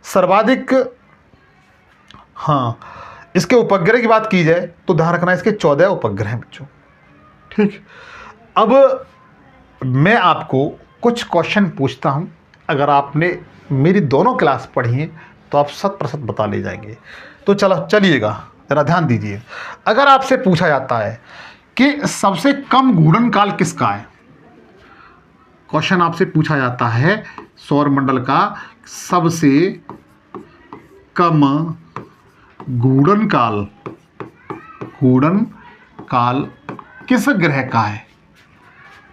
सर्वाधिक, हाँ, इसके उपग्रह की बात की जाए तो ध्यान रखना इसके 14 उपग्रह हैं बच्चों, ठीक। अब मैं आपको कुछ क्वेश्चन पूछता हूं, अगर आपने मेरी दोनों क्लास पढ़ी हैं तो आप 100% बता ले जाएंगे। तो चलिएगा जरा ध्यान दीजिए। अगर आपसे पूछा जाता है कि सबसे कम घूर्णन काल किसका है, क्वेश्चन आपसे पूछा जाता है सौरमंडल का सबसे कम घूर्णन काल किस ग्रह का है,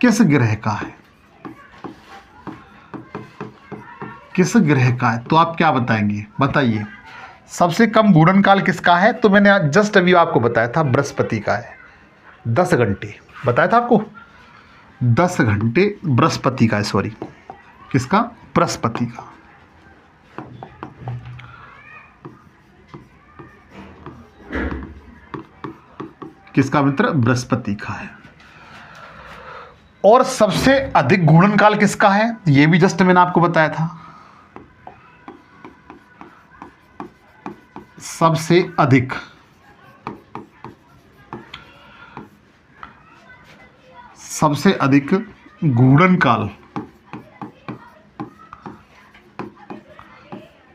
किस ग्रह का है, किस ग्रह का है, तो आप क्या बताएंगे, बताइए। सबसे कम घूर्णन काल किसका है, तो मैंने जस्ट अभी आपको बताया था बृहस्पति का है, 10 घंटे बताया था आपको, 10 घंटे बृहस्पति का है, सॉरी किसका, बृहस्पति का। किसका मित्र, बृहस्पति का है। और सबसे अधिक घूर्णन काल किसका है, यह भी जस्ट मैंने आपको बताया था। सबसे अधिक घूर्णन काल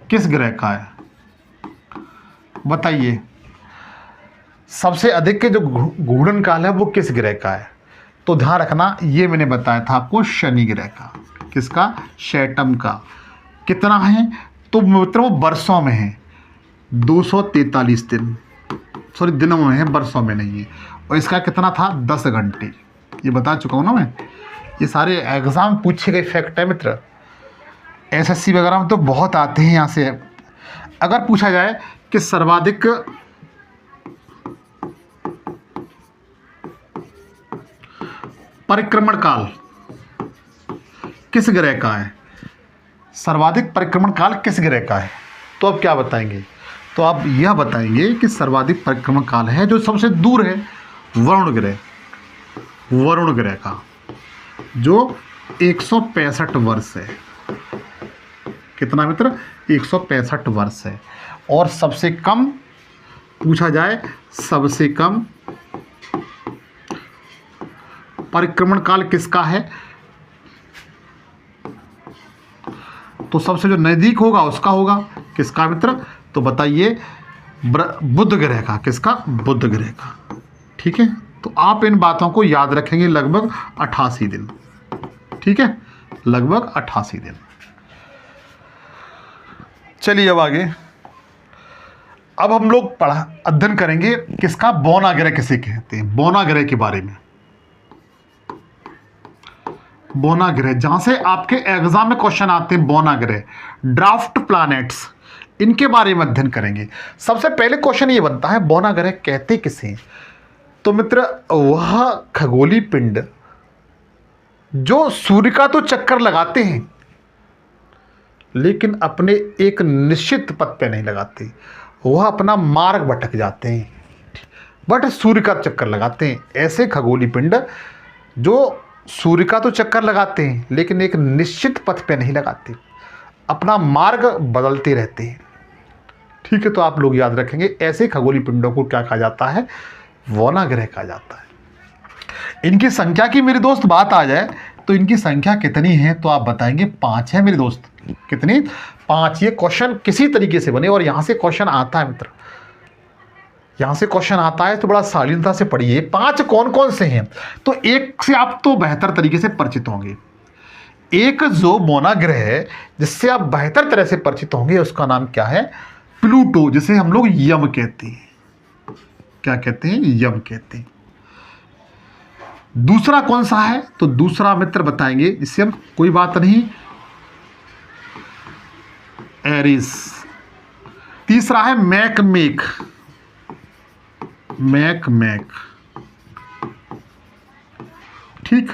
किस ग्रह का है, बताइए। सबसे अधिक के जो घूर्णन काल है वो किस ग्रह का है, तो ध्यान रखना ये मैंने बताया था आपको शनि ग्रह का। किसका, सैटर्न का। कितना है, तो मित्रों वो वर्षों में है, 243 दिन, सॉरी दिनों में है, वर्षों में नहीं है। और इसका कितना था, 10 घंटे, ये बता चुका हूँ ना मैं। ये सारे एग्जाम पूछे गए फैक्ट है मित्र, एसएससी वगैरह में तो बहुत आते हैं यहाँ से। अगर पूछा जाए कि सर्वाधिक परिक्रमण काल किस ग्रह का है, सर्वाधिक परिक्रमण काल किस ग्रह का है? तो अब क्या बताएंगे? तो आप यह बताएंगे कि सर्वाधिक परिक्रमण काल है जो सबसे दूर है, वरुण ग्रह, वरुण ग्रह का, जो 165 वर्ष है। कितना मित्र? 165 वर्ष है। और सबसे कम पूछा जाए, सबसे कम परिक्रमण काल किसका है? तो सबसे जो नज़दीक होगा उसका होगा, किसका मित्र? तो बताइए, बुध ग्रह का। किसका? बुध ग्रह का। ठीक है, तो आप इन बातों को याद रखेंगे लगभग 88 दिन। ठीक है, लगभग 88 दिन। चलिए अब आगे, अब हम लोग अध्ययन करेंगे किसका? बौना ग्रह किसे कहते हैं, बौना ग्रह के बारे में। बौना ग्रह, जहां से आपके एग्जाम में क्वेश्चन आते हैं, बौना ग्रह, ड्राफ्ट प्लैनेट्स, इनके बारे में अध्ययन करेंगे। सबसे पहले क्वेश्चन ये बनता है, बौना ग्रह कहते किसे? तो मित्र, वह खगोलीय पिंड जो सूर्य का तो चक्कर लगाते हैं लेकिन अपने एक निश्चित पथ पे नहीं लगाते, वह अपना मार्ग भटक जाते हैं, बट सूर्य का चक्कर लगाते हैं। ऐसे खगोलीय पिंड जो सूर्य का तो चक्कर लगाते हैं लेकिन एक निश्चित पथ पे नहीं लगाते, अपना मार्ग बदलते रहते हैं। ठीक है, तो आप लोग याद रखेंगे, ऐसे खगोलीय पिंडों को क्या कहा जाता है? बौना ग्रह कहा जाता है। इनकी संख्या की मेरे दोस्त बात आ जाए तो इनकी संख्या कितनी है? तो आप बताएंगे 5 है मेरे दोस्त। कितनी? 5। ये क्वेश्चन किसी तरीके से बने और यहां से क्वेश्चन आता है मित्र, यहां से क्वेश्चन आता है तो बड़ा शालीनता से पढ़िए। 5 कौन कौन से हैं? तो एक से आप तो बेहतर तरीके से परिचित होंगे। एक जो बौना ग्रह है जिससे आप बेहतर तरह से परिचित होंगे, उसका नाम क्या है? प्लूटो, जिसे हम लोग यम कहते हैं। क्या कहते हैं? यम कहते हैं। दूसरा कौन सा है? तो दूसरा मित्र बताएंगे, जिससे हम, कोई बात नहीं, एरिस। तीसरा है मैकमेक, मैकमेक। ठीक।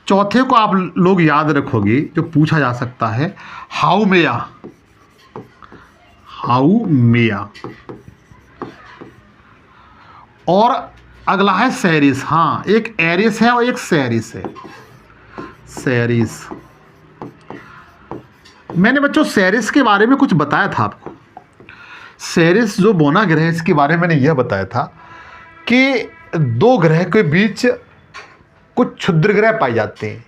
चौथे को आप लोग याद रखोगे, जो पूछा जा सकता है, हाउमेया, हाउमेया। और अगला है सेरिस। हाँ, एक एरिस है और एक सेरिस है, सेरिस। मैंने बच्चों सेरिस के बारे में कुछ बताया था आपको। सेरिस जो बौना ग्रह है, इसके बारे में मैंने यह बताया था कि 2 ग्रह के बीच कुछ क्षुद्र ग्रह पाए जाते हैं।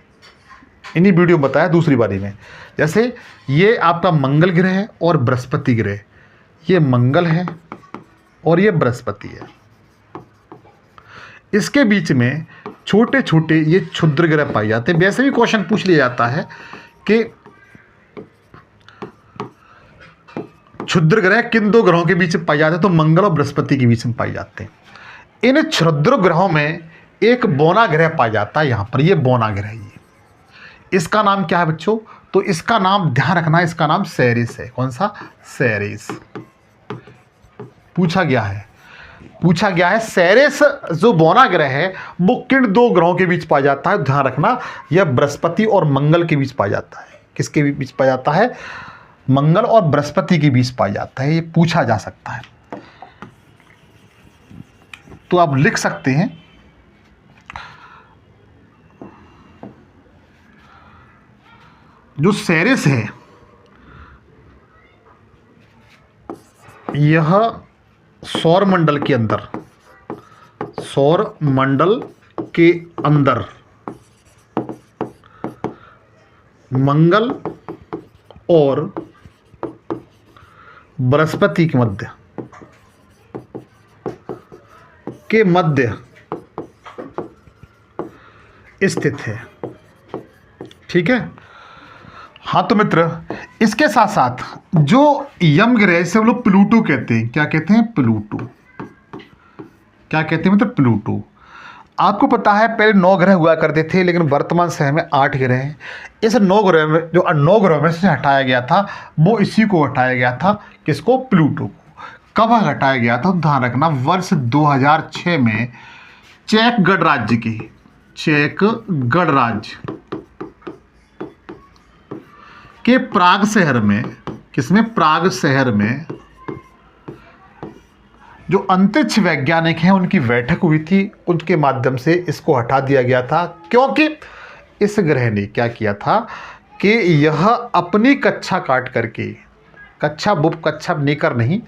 इन्हीं वीडियो में बताया दूसरी बारी में। जैसे ये आपका मंगल ग्रह है और बृहस्पति ग्रह, ये मंगल है और ये बृहस्पति है। इसके बीच में छोटे छोटे ये क्षुद्र ग्रह पाए जाते हैं। वैसे भी क्वेश्चन पूछ लिया जाता है कि क्षुद्र ग्रह किन 2 ग्रहों के बीच में पाए जाते हैं? तो मंगल और बृहस्पति के बीच में पाए जाते हैं। इन क्षुद्र ग्रहों में एक बौना ग्रह पाया जाता है यहाँ पर, ये बौना ग्रह। ये इसका नाम क्या है बच्चों? तो इसका नाम ध्यान रखना, इसका नाम सेरिस है। कौन सा? सेरिस। पूछा गया है सेरिस जो बौना ग्रह है वो किन 2 ग्रहों के बीच पाया जाता है? ध्यान रखना, यह बृहस्पति और मंगल के बीच पाया जाता है। किसके बीच पाया जाता है? मंगल और बृहस्पति के बीच पाया जाता है। ये पूछा जा सकता है, तो आप लिख सकते हैं, जो सेरिस है यह सौर मंडल के अंदर, सौर मंडल के अंदर मंगल और बृहस्पति के मध्य स्थित है। ठीक है। हाँ तो मित्र, इसके साथ साथ जो यम ग्रह से हम लोग प्लूटो कहते हैं। क्या कहते हैं? प्लूटो। क्या कहते हैं मित्र? प्लूटो। आपको पता है पहले 9 ग्रह हुआ करते थे, लेकिन वर्तमान समय में 8 ग्रह हैं। इस 9 ग्रह में, जो 9 ग्रहों में से हटाया गया था, वो इसी को हटाया गया था। किसको? प्लूटो को। कब हटाया गया था? ध्यान रखना, वर्ष 2006 में चेक गणराज्य की, चेक गणराज्य कि प्राग शहर में, किसमें, प्राग शहर में जो अंतरिक्ष वैज्ञानिक हैं उनकी बैठक हुई थी, उनके माध्यम से इसको हटा दिया गया था, क्योंकि इस ग्रह ने क्या किया था कि यह अपनी कक्षा काट करके, कक्षा बुप कक्षा नेकर नहीं,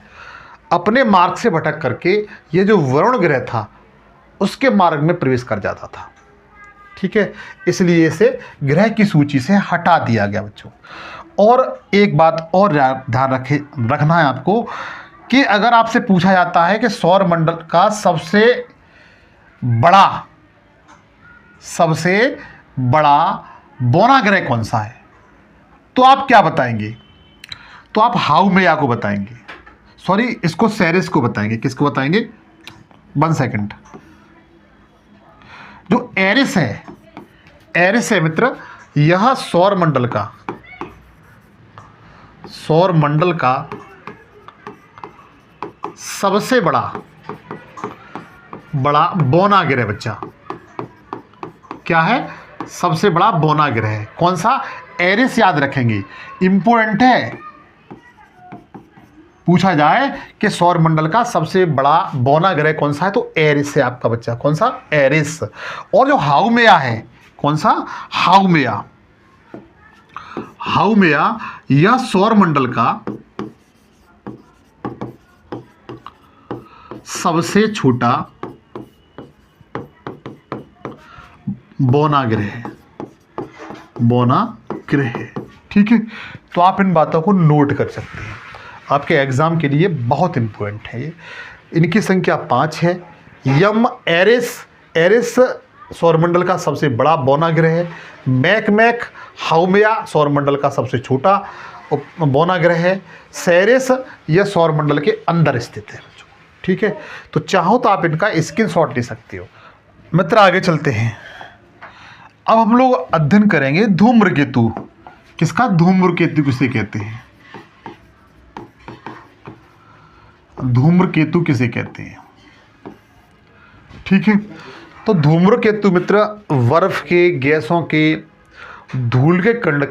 अपने मार्ग से भटक करके ये जो वरुण ग्रह था उसके मार्ग में प्रवेश कर जाता था। ठीक है, इसलिए इसे ग्रह की सूची से हटा दिया गया बच्चों। और एक बात और ध्यान रखना है आपको कि अगर आपसे पूछा जाता है कि सौर मंडल का सबसे बड़ा बौना ग्रह कौन सा है, तो आप क्या बताएंगे? तो आप हाउमेया को बताएंगे, सॉरी इसको सेरेस को बताएंगे। किसको बताएंगे? 1 सेकंड। जो एरिस है मित्र, यह सौर मंडल का सबसे बड़ा बौना ग्रह बच्चा क्या है? सबसे बड़ा बौना ग्रह है। कौन सा? एरिस याद रखेंगे, इंपोर्टेंट है। पूछा जाए कि सौर मंडल का सबसे बड़ा बौना ग्रह कौन सा है, तो एरिस है आपका बच्चा। कौन सा? एरिस। और जो हाउमेया है, कौन सा? हाउमेया यह सौर मंडल का सबसे छोटा बौना ग्रह है। ठीक है, तो आप इन बातों को नोट कर सकते हैं, आपके एग्जाम के लिए बहुत इंपॉर्टेंट है ये। इनकी संख्या 5 है। यम एरिस सौरमंडल का सबसे बड़ा बौना ग्रह है। मैक हाउमेया सौरमंडल का सबसे छोटा बौना ग्रह है। सेरेस यह सौरमंडल के अंदर स्थित है। ठीक है, तो चाहो तो आप इनका स्क्रीनशॉट ले सकते हो। मित्र आगे चलते हैं। अब हम लोग अध्ययन करेंगे धूम्रकेतु। किसका? धूम्रकेतु किसे कहते हैं? धूम्रकेतु किसे कहते हैं? ठीक है, तो धूम्रकेतु मित्र बर्फ के, गैसों के, धूल के कण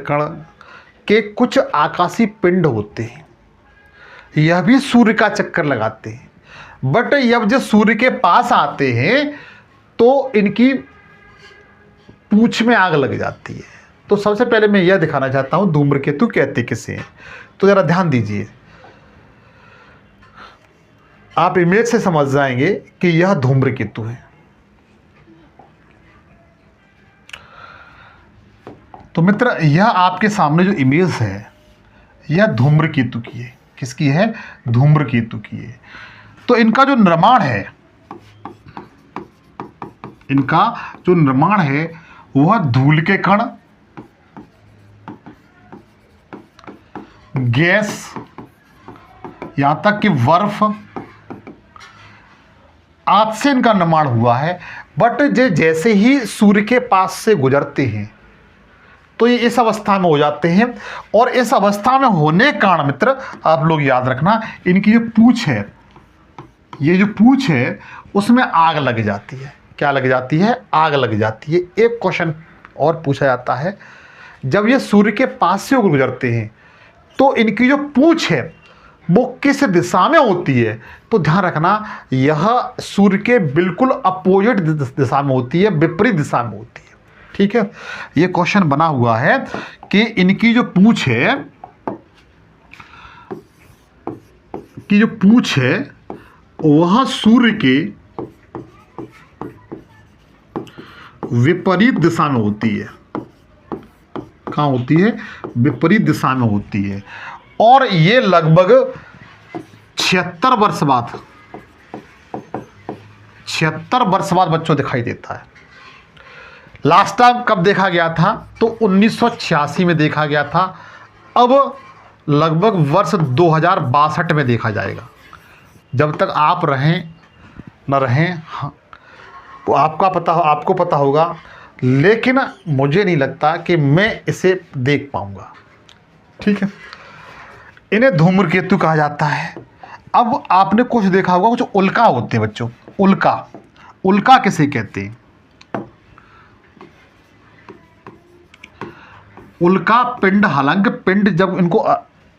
के कुछ आकाशीय पिंड होते हैं। यह भी सूर्य का चक्कर लगाते हैं, बट जब सूर्य के पास आते हैं तो इनकी पूंछ में आग लग जाती है। तो सबसे पहले मैं यह दिखाना चाहता हूं धूम्रकेतु कहते किसे हैं, तो जरा ध्यान दीजिए, आप इमेज से समझ जाएंगे कि यह धूम्रकेतु है। तो मित्र यह आपके सामने जो इमेज है यह धूम्रकेतु की है। किसकी है? धूम्रकेतु की है। तो इनका जो निर्माण है वह धूल के कण, गैस, यहां तक कि बर्फ आज से इनका निर्माण हुआ है। बट जैसे ही सूर्य के पास से गुजरते हैं तो ये इस अवस्था में हो जाते हैं, और इस अवस्था में होने के कारण मित्र आप लोग याद रखना, इनकी जो पूंछ है, ये जो पूंछ है उसमें आग लग जाती है। क्या लग जाती है? आग लग जाती है। एक क्वेश्चन और पूछा जाता है, जब ये सूर्य के पास से गुजरते हैं तो इनकी जो पूंछ है वो किस दिशा में होती है? तो ध्यान रखना, यह सूर्य के बिल्कुल अपोजिट दिशा में होती है, विपरीत दिशा में होती है। ठीक है, ये क्वेश्चन बना हुआ है कि इनकी जो पूंछ है वह सूर्य के विपरीत दिशा में होती है। कहाँ होती है? विपरीत दिशा में होती है। और ये लगभग 76 वर्ष बाद बच्चों दिखाई देता है। लास्ट टाइम कब देखा गया था? तो 1986 में देखा गया था। अब लगभग वर्ष 2062 में देखा जाएगा। जब तक आप रहें न रहें, हाँ, तो आपको पता होगा, लेकिन मुझे नहीं लगता कि मैं इसे देख पाऊंगा। ठीक है, इन्हें धूम्रकेतु कहा जाता है। अब आपने कुछ देखा होगा, कुछ उल्का होते हैं बच्चों। उल्का किसे कहते हैं? उल्का पिंड, हालांकि पिंड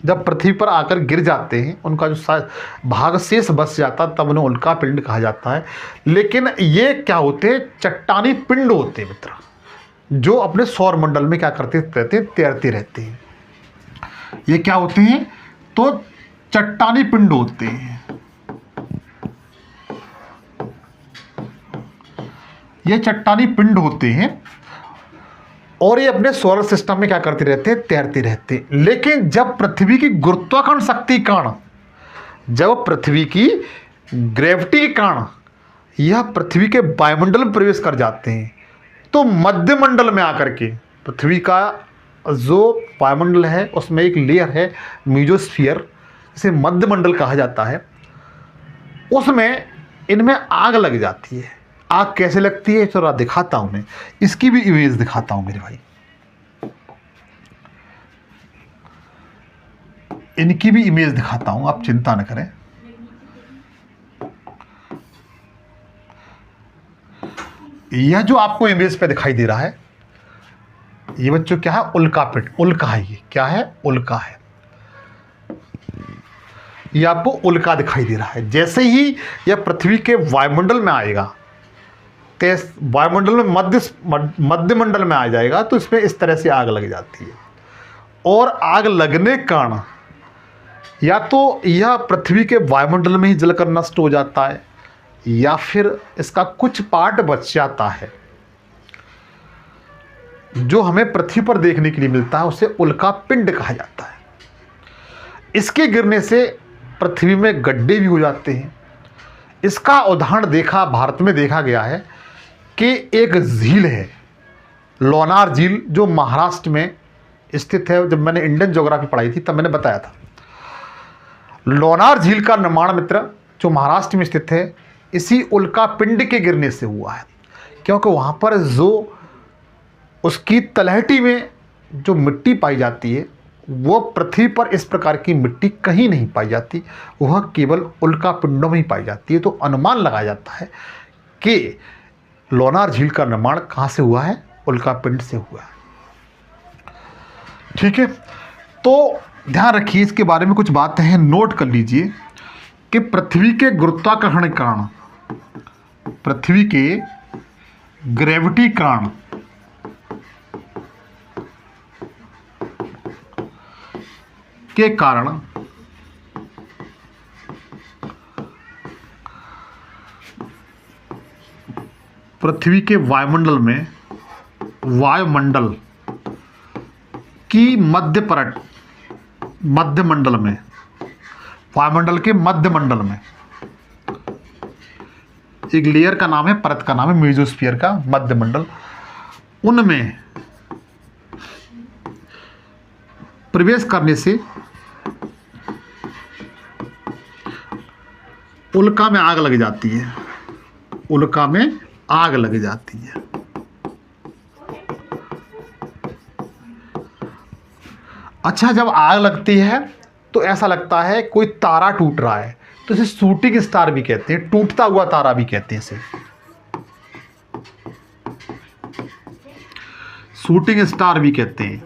जब पृथ्वी पर आकर गिर जाते हैं, उनका जो भाग शेष बच जाता तब उन्हें उल्का पिंड कहा जाता है। लेकिन ये क्या होते हैं, चट्टानी पिंड होते हैं मित्र, जो अपने सौर मंडल में क्या करते रहते हैं, तैरते रहते हैं। ये क्या होते हैं, तो चट्टानी पिंड होते हैं। ये चट्टानी पिंड होते हैं और ये अपने सोलर सिस्टम में क्या करते रहते हैं, तैरते रहते हैं। लेकिन जब पृथ्वी की गुरुत्वाकर्षण शक्ति के कारण, जब पृथ्वी की ग्रेविटी के कारण यह पृथ्वी के वायुमंडल में प्रवेश कर जाते हैं, तो मध्य मंडल में आकर के पृथ्वी का जो वायुमंडल है उसमें एक लेयर है मीजोस्फीयर, जिसे मध्य मंडल कहा जाता है, उसमें इनमें आग लग जाती है। आग कैसे लगती है थोड़ा दिखाता हूं मैं, इसकी भी इमेज दिखाता हूं मेरे भाई, इनकी भी इमेज दिखाता हूं, आप चिंता न करें। यह जो आपको इमेज पे दिखाई दे रहा है, ये बच्चों क्या है, उल्का पिंड, उल्का है। ये क्या है, उल्का है। ये आपको उल्का दिखाई दे रहा है। जैसे ही यह पृथ्वी के वायुमंडल में आएगा, वायुमंडल में मध्य मंडल में आ जाएगा, तो इसमें इस तरह से आग लग जाती है। और आग लगने के कारण या तो यह पृथ्वी के वायुमंडल में ही जलकर नष्ट हो जाता है, या फिर इसका कुछ पार्ट बच जाता है जो हमें पृथ्वी पर देखने के लिए मिलता है, उसे उल्का पिंड कहा जाता है। इसके गिरने से पृथ्वी में गड्ढे भी हो जाते हैं। इसका उदाहरण भारत में देखा गया है कि एक झील है, लोनार झील, जो महाराष्ट्र में स्थित है। जब मैंने इंडियन ज्योग्राफी पढ़ाई थी तब मैंने बताया था। लोनार झील का निर्माण मित्र जो महाराष्ट्र में स्थित है, इसी उल्का पिंड के गिरने से हुआ है। क्योंकि वहाँ पर जो उसकी तलहटी में जो मिट्टी पाई जाती है, वो पृथ्वी पर इस प्रकार की मिट्टी कहीं नहीं पाई जाती, वह केवल उल्का पिंडों में ही पाई जाती है। तो अनुमान लगाया जाता है कि लोनार झील का निर्माण कहाँ से हुआ है, उल्का पिंड से हुआ है। ठीक है, तो ध्यान रखिए, इसके बारे में कुछ बातें हैं, नोट कर लीजिए कि पृथ्वी के गुरुत्वाकर्षण के कारण, पृथ्वी के ग्रेविटी कारण के कारण पृथ्वी के वायुमंडल की मध्य मंडल में, वायुमंडल के मध्य मंडल में एक लेयर का नाम है, परत का नाम है मेसोस्फीयर का मध्य मंडल, उनमें प्रवेश करने से उल्का में आग लग जाती है, उल्का में आग लग जाती है। अच्छा, जब आग लगती है तो ऐसा लगता है कोई तारा टूट रहा है, तो इसे शूटिंग स्टार भी कहते हैं, टूटता हुआ तारा भी कहते हैं इसे, शूटिंग स्टार भी कहते हैं।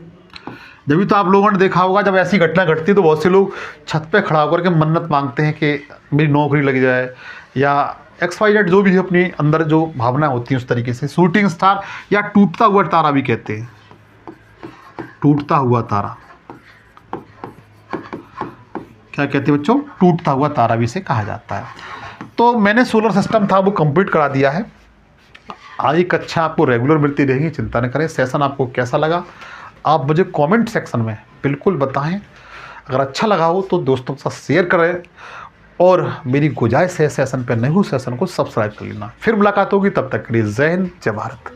जब भी तो आप लोगों ने देखा होगा, जब ऐसी घटना घटती है तो बहुत से लोग छत पे खड़ा होकर के मन्नत मांगते हैं कि मेरी नौकरी लग जाए, या XYZ जो भी है, अपनी अंदर जो भावना होती है उस तरीके से। शूटिंग स्टार या टूटता हुआ तारा भी कहते हैं, टूटता हुआ तारा क्या कहते हैं बच्चों, टूटता हुआ तारा भी इसे कहा जाता है। तो मैंने सोलर सिस्टम था वो कंप्लीट करा दिया है। आगे कक्षा आपको रेगुलर मिलती रहेगी, चिंता न करें। सेशन आपको कैसा लगा आप मुझे कमेंट सेक्शन में बिल्कुल बताएं। अगर अच्छा लगा हो तो दोस्तों के साथ शेयर करें, और मेरी गुजारिश है सेशन पे नए हो सेशन को सब्सक्राइब कर लेना। फिर मुलाकात होगी, तब तक के लिए जय हिंद, जय भारत।